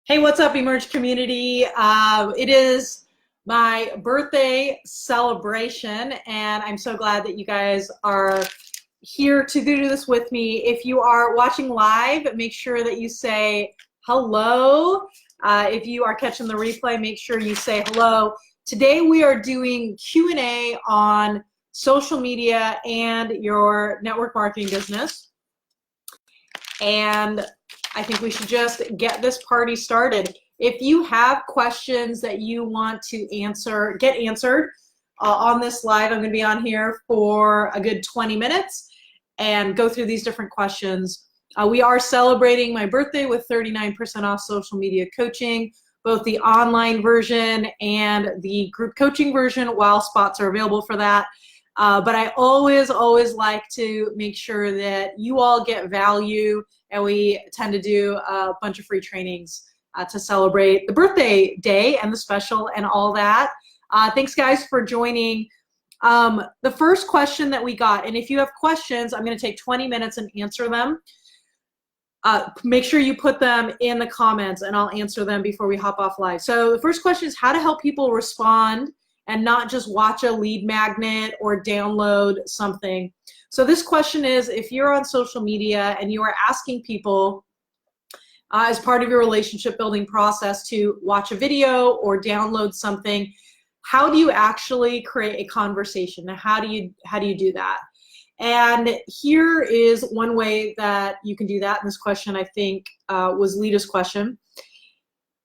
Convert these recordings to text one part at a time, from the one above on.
Hey, what's up, Emerge community? It is my birthday celebration, and I'm so glad that you guys are here to do this with me. If you are watching live, make sure that you say hello. If you are catching the replay, make sure you say hello. Today we are doing Q&A on social media and your network marketing business. And I think we should just get this party started. If you have questions that you want to get answered on this live, I'm going to be on here for a good 20 minutes and go through these different questions. We are celebrating my birthday with 39% off social media coaching, both the online version and the group coaching version while spots are available for that. But I always like to make sure that you all get value, and we tend to do a bunch of free trainings to celebrate the birthday day and the special and all that. Thanks guys for joining. The first question that we got, and if you have questions, I'm going to take 20 minutes and answer them. Make sure you put them in the comments and I'll answer them before we hop off live. So the first question is how to help people respond and not just watch a lead magnet or download something. So this question is, if you're on social media and you are asking people as part of your relationship building process to watch a video or download something, how do you actually create a conversation? Now, how do you do that? And here is one way that you can do that. And this question, I think, was Lita's question.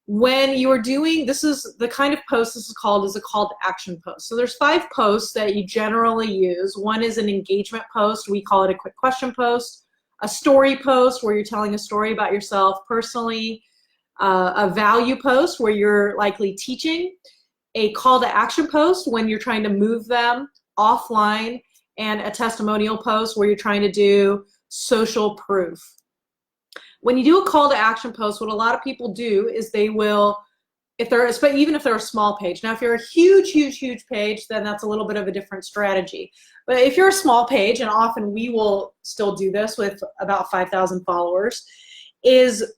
When you are doing, this is the kind of post this is called is a call to action post. So there's 5 posts that you generally use. One is an engagement post. We call it a quick question post. A story post where you're telling a story about yourself personally. A value post where you're likely teaching. A call to action post when you're trying to move them offline. And a testimonial post where you're trying to do social proof. When you do a call to action post, what a lot of people do is they will, even if they're a small page. Now, if you're a huge page, then that's a little bit of a different strategy. But if you're a small page, and often we will still do this with about 5,000 followers, is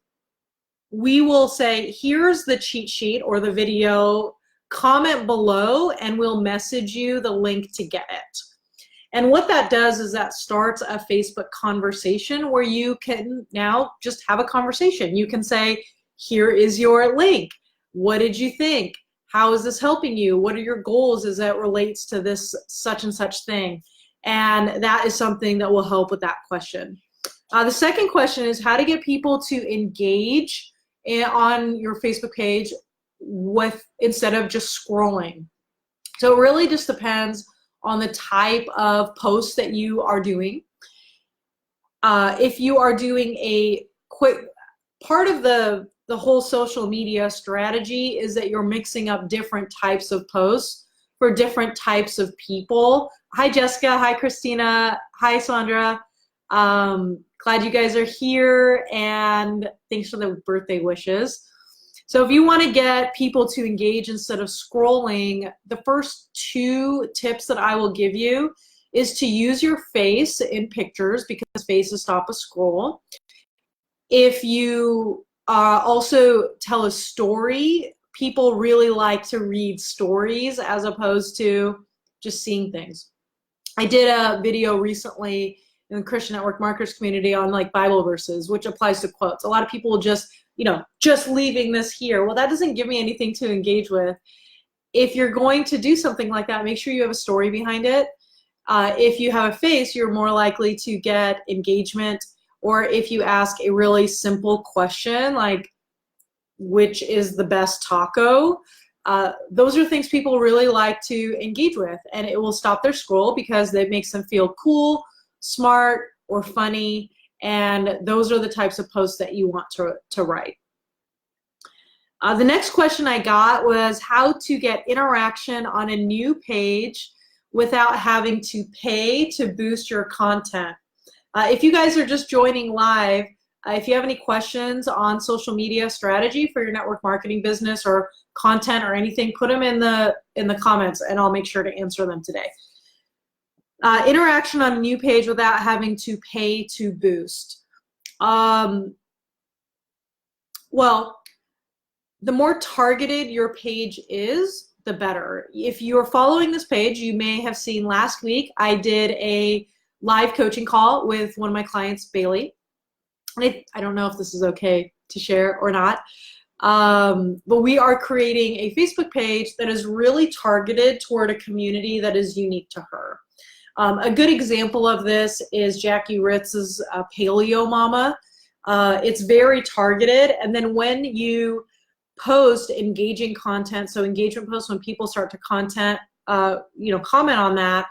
we will say, here's the cheat sheet or the video, comment below, and we'll message you the link to get it. And what that does is that starts a Facebook conversation where you can now just have a conversation. You can say, here is your link. What did you think? How is this helping you? What are your goals as it relates to this such and such thing? And that is something that will help with that question. The second question is how to get people to engage on your Facebook page instead of just scrolling. So it really just depends on the type of post that you are doing. If you are doing a quick, part of the whole social media strategy is that you're mixing up different types of posts for different types of people. Hi Jessica, hi Christina, hi Sandra. Glad you guys are here and thanks for the birthday wishes. So if you want to get people to engage instead of scrolling, the first 2 tips that I will give you is to use your face in pictures because faces stop a scroll. If you also tell a story, people really like to read stories as opposed to just seeing things. I did a video recently in the Christian Network Marketers community on like Bible verses, which applies to quotes. A lot of people will just leaving this here. Well, that doesn't give me anything to engage with. If you're going to do something like that, make sure you have a story behind it. If you have a face, you're more likely to get engagement. Or if you ask a really simple question, like, which is the best taco? Those are things people really like to engage with. And it will stop their scroll because it makes them feel cool, smart, or funny. And those are the types of posts that you want to write. The next question I got was how to get interaction on a new page without having to pay to boost your content. If you guys are just joining live, if you have any questions on social media strategy for your network marketing business or content or anything, put them in the comments and I'll make sure to answer them today. Interaction on a new page without having to pay to boost. Well, the more targeted your page is, the better. If you're following this page, you may have seen last week I did a live coaching call with one of my clients, Bailey. I don't know if this is okay to share or not, but we are creating a Facebook page that is really targeted toward a community that is unique to her. A good example of this is Jackie Ritz's Paleo Mama. It's very targeted, and then when you post engaging content, so engagement posts, when people start to comment on that,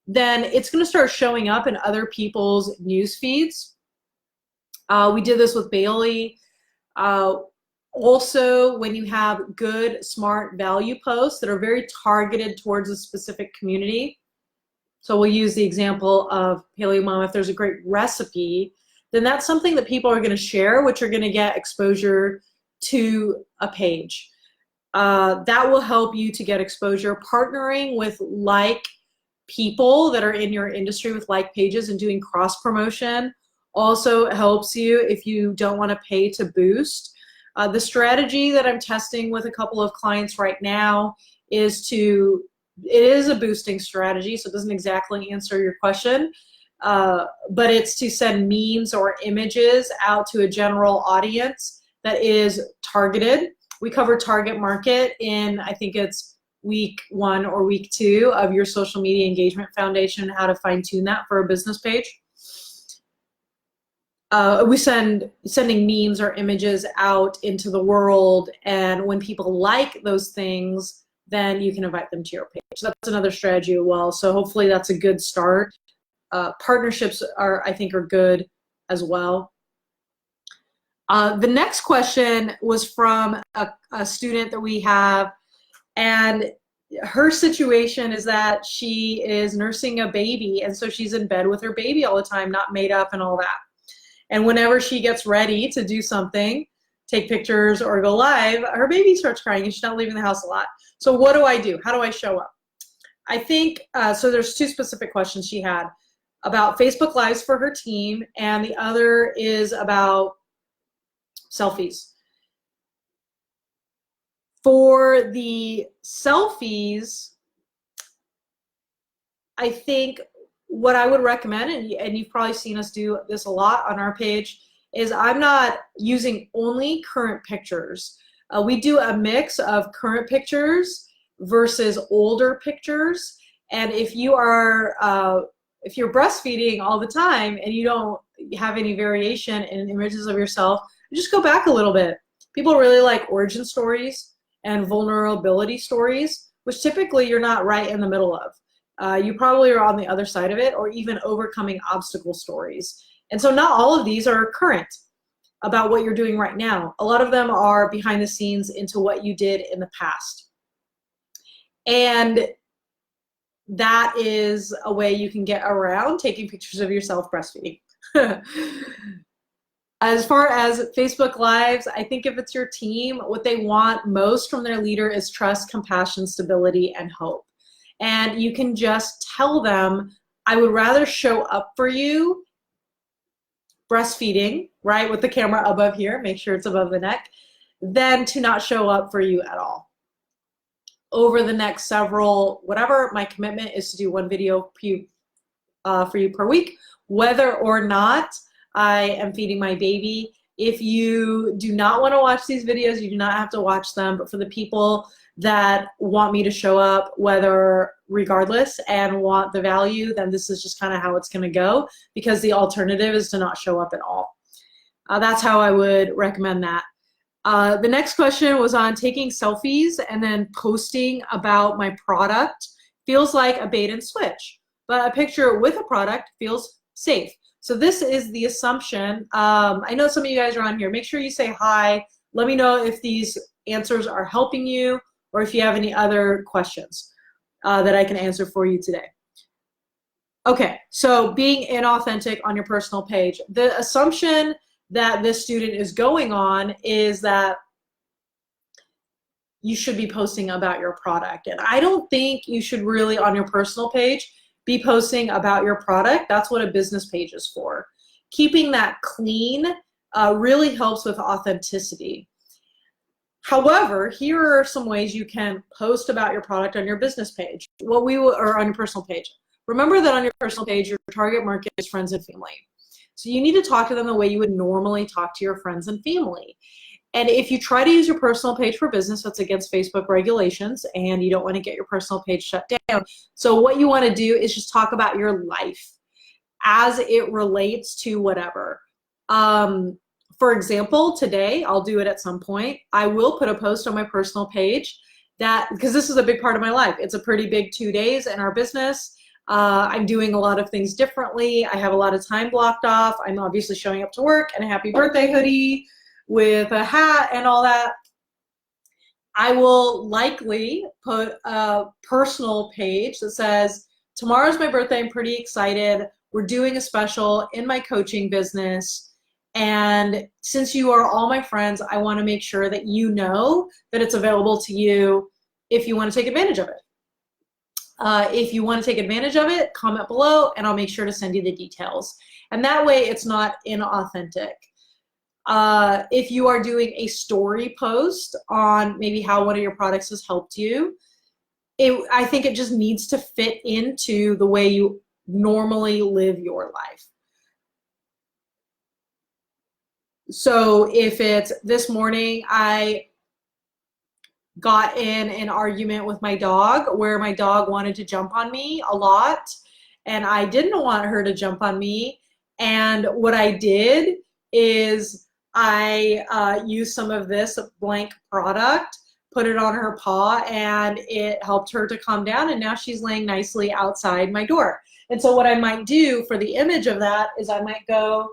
then it's going to start showing up in other people's news feeds. We did this with Bailey. Also, when you have good, smart value posts that are very targeted towards a specific community. So we'll use the example of Paleo Mama. If there's a great recipe, then that's something that people are going to share, which are going to get exposure to a page. That will help you to get exposure. Partnering with like people that are in your industry with like pages and doing cross promotion also helps you if you don't want to pay to boost. The strategy that I'm testing with a couple of clients right now is it is a boosting strategy, so it doesn't exactly answer your question, but it's to send memes or images out to a general audience that is targeted. We cover target market in, I think it's week 1 or week 2 of your Social Media Engagement Foundation, how to fine tune that for a business page. We sending memes or images out into the world, and when people like those things, then you can invite them to your page. That's another strategy as well. So hopefully that's a good start. Partnerships I think are good as well. The next question was from a student that we have, and her situation is that she is nursing a baby, and so she's in bed with her baby all the time, not made up and all that. And whenever she gets ready to do something, take pictures or go live, her baby starts crying and she's not leaving the house a lot. So what do I do? How do I show up? I think, so there's 2 specific questions she had about Facebook Lives for her team, and the other is about selfies. For the selfies, I think what I would recommend, and you've probably seen us do this a lot on our page, is I'm not using only current pictures. We do a mix of current pictures versus older pictures. And if you're breastfeeding all the time and you don't have any variation in images of yourself, just go back a little bit. People really like origin stories and vulnerability stories, which typically you're not right in the middle of. You probably are on the other side of it, or even overcoming obstacle stories. And so not all of these are current about what you're doing right now. A lot of them are behind the scenes into what you did in the past. And that is a way you can get around taking pictures of yourself breastfeeding. As far as Facebook Lives, I think if it's your team, what they want most from their leader is trust, compassion, stability, and hope. And you can just tell them, I would rather show up for you breastfeeding, right, with the camera above here, make sure it's above the neck, than to not show up for you at all. Over the next several, whatever, my commitment is to do 1 video for you per week, whether or not I am feeding my baby. If you do not want to watch these videos, you do not have to watch them, but for the people that want me to show up, whether regardless, and want the value, then this is just kind of how it's going to go, because the alternative is to not show up at all. That's how I would recommend that. The next question was on taking selfies and then posting about my product. Feels like a bait and switch, but a picture with a product feels safe. So this is the assumption. I know some of you guys are on here. Make sure you say hi. Let me know if these answers are helping you, or if you have any other questions that I can answer for you today. Okay, so being inauthentic on your personal page. The assumption that this student is going on is that you should be posting about your product. And I don't think you should really, on your personal page, be posting about your product. That's what a business page is for. Keeping that clean really helps with authenticity. However, here are some ways you can post about your product on your business page, or on your personal page. Remember that on your personal page, your target market is friends and family. So you need to talk to them the way you would normally talk to your friends and family. And if you try to use your personal page for business, that's against Facebook regulations, and you don't want to get your personal page shut down. So what you want to do is just talk about your life as it relates to whatever. For example, today, I'll do it at some point, I will put a post on my personal page because this is a big part of my life. It's a pretty big 2 days in our business. I'm doing a lot of things differently. I have a lot of time blocked off. I'm obviously showing up to work in a happy birthday hoodie with a hat and all that. I will likely put a personal page that says, tomorrow's my birthday, I'm pretty excited. We're doing a special in my coaching business. And since you are all my friends, I want to make sure that you know that it's available to you if you want to take advantage of it. If you want to take advantage of it, comment below and I'll make sure to send you the details. And that way it's not inauthentic. If you are doing a story post on maybe how one of your products has helped you, I think it just needs to fit into the way you normally live your life. So if it's this morning, I got in an argument with my dog where my dog wanted to jump on me a lot and I didn't want her to jump on me. And what I did is I used some of this blank product, put it on her paw, and it helped her to calm down. And now she's laying nicely outside my door. And so what I might do for the image of that is I might go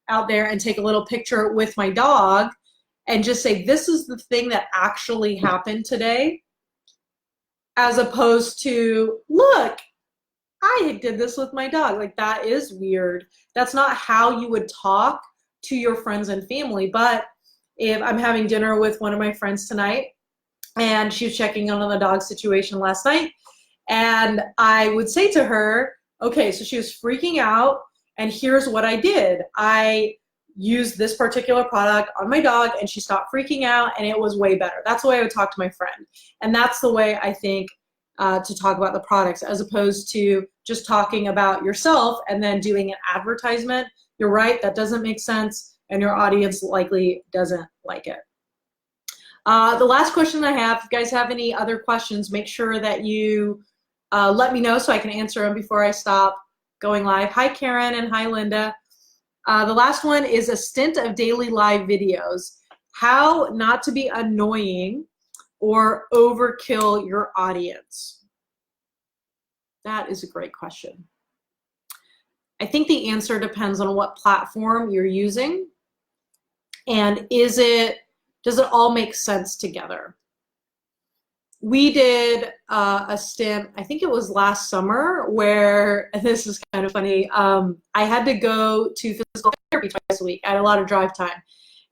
out there and take a little picture with my dog and just say, this is the thing that actually happened today, as opposed to, look, I did this with my dog. Like, that is weird. That's not how you would talk to your friends and family. But if I'm having dinner with one of my friends tonight and she was checking on the dog situation last night, and I would say to her, okay, so she was freaking out, and here's what I did. I used this particular product on my dog and she stopped freaking out and it was way better. That's the way I would talk to my friend. And that's the way I think to talk about the products, as opposed to just talking about yourself and then doing an advertisement. You're right, that doesn't make sense and your audience likely doesn't like it. The last question I have, if you guys have any other questions, make sure that you let me know so I can answer them before I stop going live. Hi Karen and hi Linda. The last one is a stint of daily live videos. How not to be annoying or overkill your audience? That is a great question. I think the answer depends on what platform you're using and does it all make sense together? We did a stint, I think it was last summer, where, and this is kind of funny, I had to go to physical therapy twice a week. I had a lot of drive time.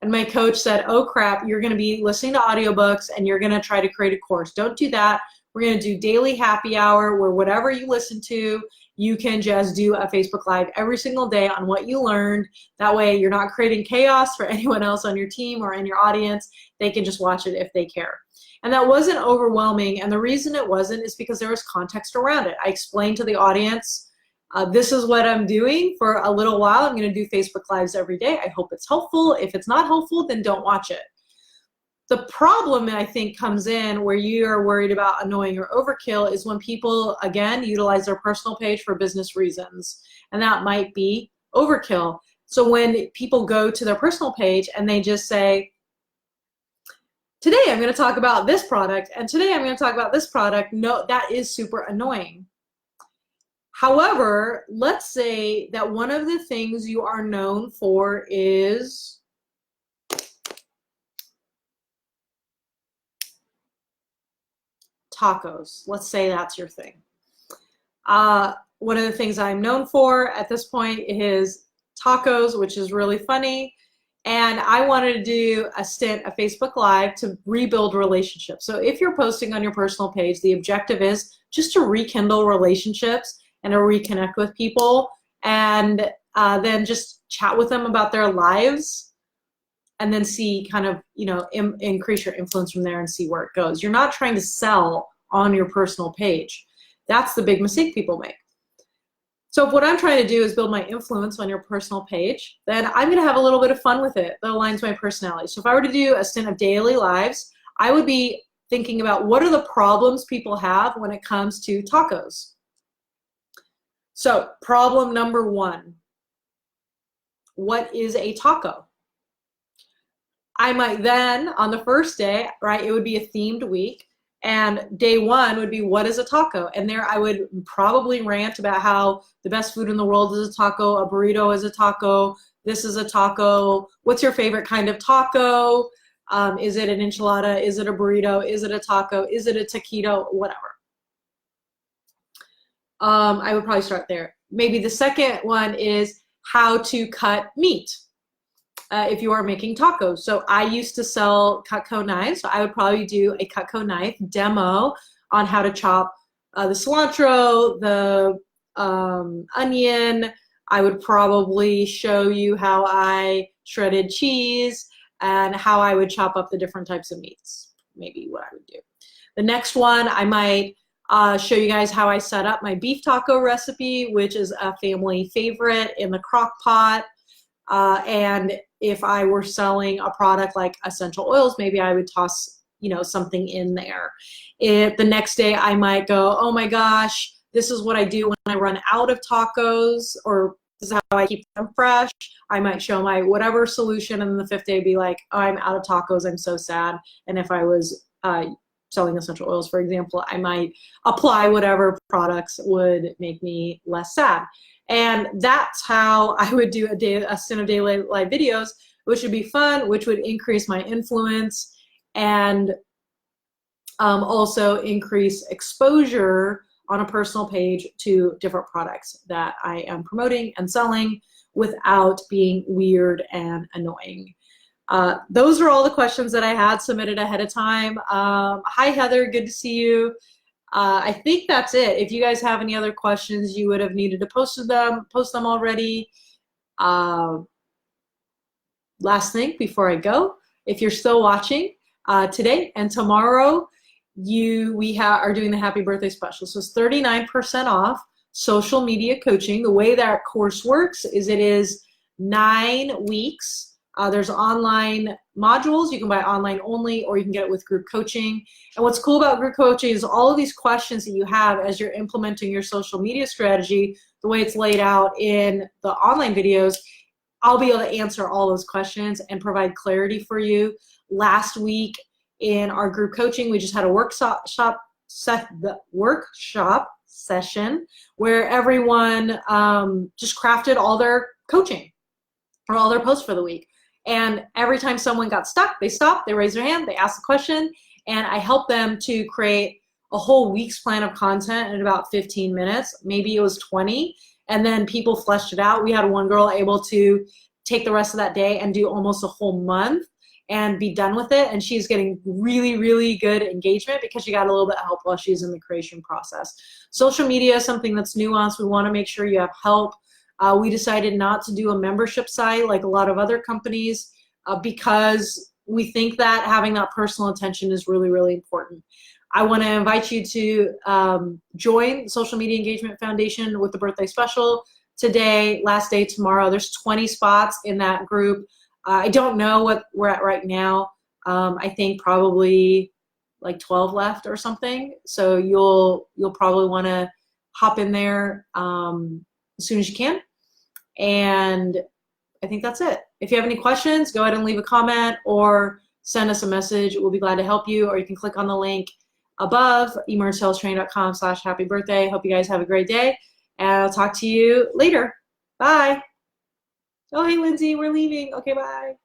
And my coach said, oh crap, you're gonna be listening to audiobooks and you're gonna try to create a course. Don't do that. We're gonna do daily happy hour where whatever you listen to, you can just do a Facebook Live every single day on what you learned. That way you're not creating chaos for anyone else on your team or in your audience. They can just watch it if they care. And that wasn't overwhelming, and the reason it wasn't is because there was context around it. I explained to the audience, this is what I'm doing for a little while. I'm gonna do Facebook Lives every day. I hope it's helpful. If it's not helpful, then don't watch it. The problem, I think, comes in where you are worried about annoying or overkill is when people, again, utilize their personal page for business reasons, and that might be overkill. So when people go to their personal page and they just say, today I'm going to talk about this product, and today I'm going to talk about this product. No, that is super annoying. However, let's say that one of the things you are known for is tacos. Let's say that's your thing. One of the things I'm known for at this point is tacos, which is really funny. And I wanted to do a stint, a Facebook Live, to rebuild relationships. So if you're posting on your personal page, the objective is just to rekindle relationships and to reconnect with people, and then just chat with them about their lives and then see kind of, increase your influence from there and see where it goes. You're not trying to sell on your personal page. That's the big mistake people make. So if what I'm trying to do is build my influence on your personal page, then I'm going to have a little bit of fun with it that aligns my personality. So if I were to do a stint of daily lives, I would be thinking about what are the problems people have when it comes to tacos. So problem number 1, what is a taco? I might then, on the first day, right, it would be a themed week, and day 1 would be, what is a taco? And there I would probably rant about how the best food in the world is a taco, a burrito is a taco, this is a taco, what's your favorite kind of taco? Is it an enchilada? Is it a burrito? Is it a taco? Is it a taquito? Whatever. I would probably start there. Maybe the second one is how to cut meat. If you are making tacos. So I used to sell Cutco knives, so I would probably do a Cutco knife demo on how to chop the cilantro, the onion. I would probably show you how I shredded cheese and how I would chop up the different types of meats, maybe what I would do. The next one, I might show you guys how I set up my beef taco recipe, which is a family favorite in the crock pot. And if I were selling a product like essential oils, maybe I would toss, something in there. The next day I might go, oh my gosh, this is what I do when I run out of tacos, or this is how I keep them fresh. I might show my whatever solution, and then the 5th day be like, oh, I'm out of tacos, I'm so sad. And if I was selling essential oils, for example, I might apply whatever products would make me less sad. And that's how I would do a stint of daily live videos, which would be fun, which would increase my influence and also increase exposure on a personal page to different products that I am promoting and selling without being weird and annoying. Those are all the questions that I had submitted ahead of time. Hi, Heather. Good to see you. I think that's it. If you guys have any other questions, you would have needed to post them are last thing before I go, if you're still watching today and tomorrow, we are doing the Happy Birthday Special. So it's 39% off social media coaching. The way that course works is it is 9 weeks. There's online modules. You can buy online only, or you can get it with group coaching. And what's cool about group coaching is all of these questions that you have as you're implementing your social media strategy, the way it's laid out in the online videos, I'll be able to answer all those questions and provide clarity for you. Last week in our group coaching, we just had a workshop session where everyone just crafted all their coaching or all their posts for the week. And every time someone got stuck, they stopped, they raised their hand, they asked a question, and I helped them to create a whole week's plan of content in about 15 minutes. Maybe it was 20, and then people fleshed it out. We had one girl able to take the rest of that day and do almost a whole month and be done with it, and she's getting really, really good engagement because she got a little bit of help while she's in the creation process. Social media is something that's nuanced. We want to make sure you have help. We decided not to do a membership site like a lot of other companies because we think that having that personal attention is really, really important. I want to invite you to join Social Media Engagement Foundation with the birthday special today, last day tomorrow. There's 20 spots in that group. I don't know what we're at right now. I think probably like 12 left or something. So you'll probably want to hop in there as soon as you can. And I think that's it. If you have any questions, go ahead and leave a comment or send us a message. We'll be glad to help you, or you can click on the link above, emergesalstraining.com/happy-birthday. Hope you guys have a great day, and I'll talk to you later. Bye. Oh, hey, Lindsay, we're leaving. Okay, bye.